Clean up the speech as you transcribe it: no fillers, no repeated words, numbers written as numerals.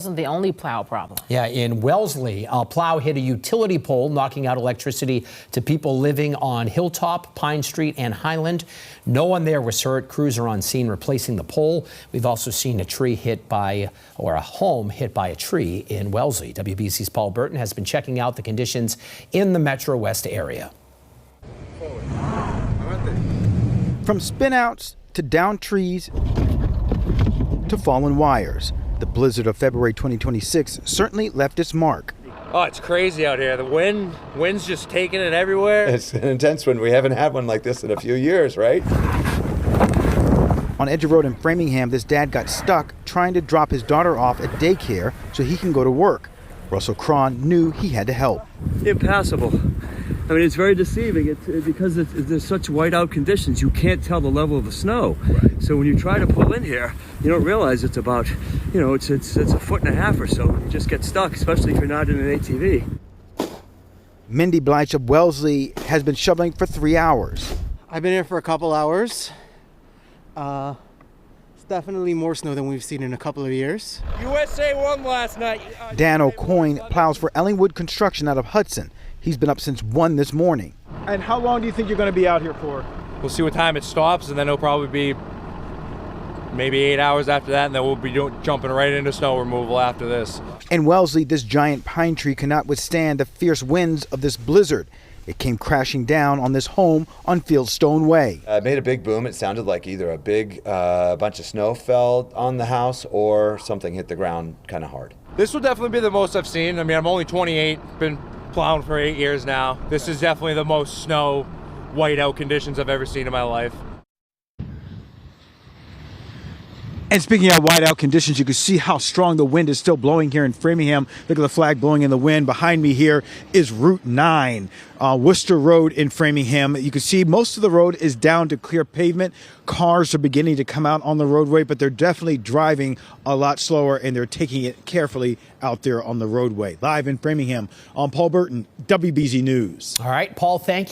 Wasn't the only plow problem. Yeah, in Wellesley, a plow hit a utility pole, knocking out electricity to people living on Hilltop, Pine Street, and Highland. No one there was hurt. Crews are on scene replacing the pole. We've also seen a home hit by a tree in Wellesley. WBZ's Paul Burton has been checking out the conditions in the Metro West area. From spinouts to downed trees to fallen wires, the blizzard of February 2026 certainly left its mark. Oh, it's crazy out here. The wind's just taking it everywhere. It's an intense one. We haven't had one like this in a few years, right? On Edge Road in Framingham, this dad got stuck trying to drop his daughter off at daycare so he can go to work. Russell Cron knew he had to help. Impassable. I mean, it's very deceiving because there's such whiteout conditions. You can't tell the level of the snow. Right. So when you try to pull in here, you don't realize it's about, it's a foot and a half or so. You just get stuck, especially if you're not in an ATV. Mindy Blythe of Wellesley has been shoveling for 3 hours. I've been here for a couple hours. It's definitely more snow than we've seen in a couple of years. USA won last night. Dan O'Coin plows for Ellingwood Construction out of Hudson. He's been up since 1 this morning. And how long do you think you're going to be out here for? We'll see what time it stops, and then it'll probably be maybe 8 hours after that, and then we'll be jumping right into snow removal after this. In Wellesley, this giant pine tree cannot withstand the fierce winds of this blizzard. It came crashing down on this home on Fieldstone Way. It made a big boom. It sounded like either a big bunch of snow fell on the house or something hit the ground kind of hard. This will definitely be the most I've seen. I mean, I'm only 28, been plowing for 8 years now. This is definitely the most snow, whiteout conditions I've ever seen in my life. And speaking of whiteout conditions, you can see how strong the wind is still blowing here in Framingham. Look at the flag blowing in the wind. Behind me here is Route 9, Worcester Road in Framingham. You can see most of the road is down to clear pavement. Cars are beginning to come out on the roadway, but they're definitely driving a lot slower, and they're taking it carefully out there on the roadway. Live in Framingham, I'm Paul Burton, WBZ News. All right, Paul, thank you.